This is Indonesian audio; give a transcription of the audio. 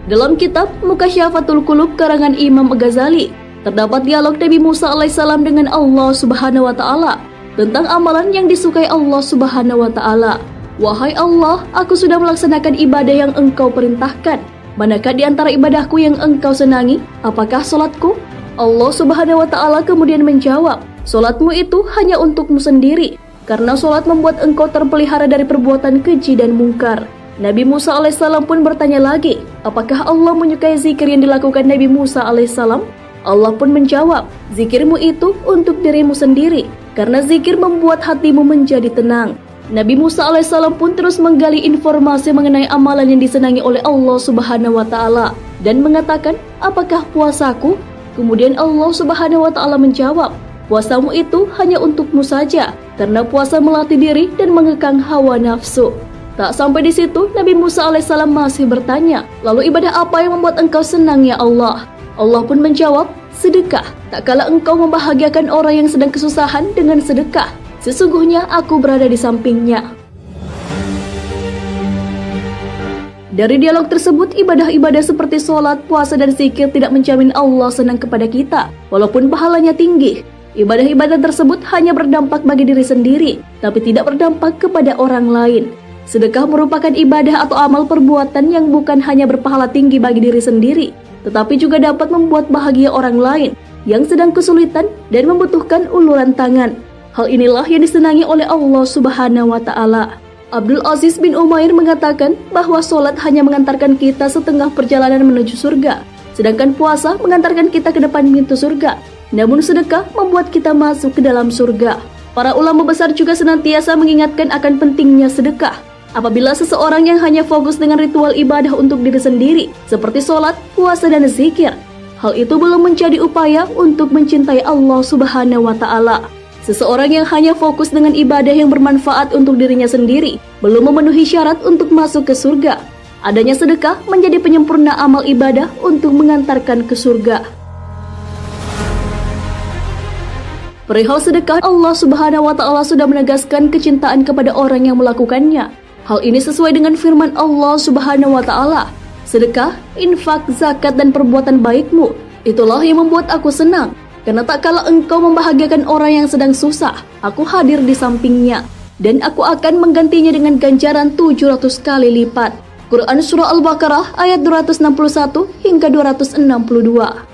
Dalam kitab Mukasyafatul Qulub karangan Imam Ghazali, terdapat dialog Nabi Musa alaihissalam dengan Allah Subhanahu wa taala tentang amalan yang disukai Allah Subhanahu wa taala. Wahai Allah, aku sudah melaksanakan ibadah yang Engkau perintahkan. Manakah di antara ibadahku yang Engkau senangi? Apakah salatku? Allah Subhanahu wa taala kemudian menjawab, salatmu itu hanya untukmu sendiri, karena salat membuat engkau terpelihara dari perbuatan keji dan mungkar. Nabi Musa alaihissalam pun bertanya lagi, apakah Allah menyukai zikir yang dilakukan Nabi Musa alaihissalam? Allah pun menjawab, zikirmu itu untuk dirimu sendiri, karena zikir membuat hatimu menjadi tenang. Nabi Musa alaihissalam pun terus menggali informasi mengenai amalan yang disenangi oleh Allah Subhanahu wa taala dan mengatakan, apakah puasaku? Kemudian Allah Subhanahu wa taala menjawab, puasamu itu hanya untukmu saja, karena puasa melatih diri dan mengekang hawa nafsu. Tak sampai di situ, Nabi Musa alaihissalam masih bertanya, lalu ibadah apa yang membuat engkau senang ya Allah? Allah pun menjawab, sedekah. Tak kala engkau membahagiakan orang yang sedang kesusahan dengan sedekah, sesungguhnya aku berada di sampingnya. Dari dialog tersebut, ibadah-ibadah seperti sholat, puasa, dan zikir tidak menjamin Allah senang kepada kita, walaupun pahalanya tinggi. Ibadah-ibadah tersebut hanya berdampak bagi diri sendiri, tapi tidak berdampak kepada orang lain. Sedekah merupakan ibadah atau amal perbuatan yang bukan hanya berpahala tinggi bagi diri sendiri, tetapi juga dapat membuat bahagia orang lain yang sedang kesulitan dan membutuhkan uluran tangan. Hal inilah yang disenangi oleh Allah Subhanahu wa taala. Abdul Aziz bin Umair mengatakan bahwa sholat hanya mengantarkan kita setengah perjalanan menuju surga, sedangkan puasa mengantarkan kita ke depan pintu surga. Namun sedekah membuat kita masuk ke dalam surga. Para ulama besar juga senantiasa mengingatkan akan pentingnya sedekah. Apabila seseorang yang hanya fokus dengan ritual ibadah untuk diri sendiri, seperti sholat, puasa, dan zikir, hal itu belum menjadi upaya untuk mencintai Allah Subhanahu wa taala. Seseorang yang hanya fokus dengan ibadah yang bermanfaat untuk dirinya sendiri, belum memenuhi syarat untuk masuk ke surga. Adanya sedekah menjadi penyempurna amal ibadah untuk mengantarkan ke surga. Perihal sedekah, Allah Subhanahu wa taala sudah menegaskan kecintaan kepada orang yang melakukannya. Hal ini sesuai dengan firman Allah Subhanahu wa taala, sedekah, infak, zakat, dan perbuatan baikmu, itulah yang membuat aku senang, karena tak kala engkau membahagiakan orang yang sedang susah, aku hadir di sampingnya, dan aku akan menggantinya dengan ganjaran 700 kali lipat. Quran Surah Al-Baqarah ayat 261 hingga 262.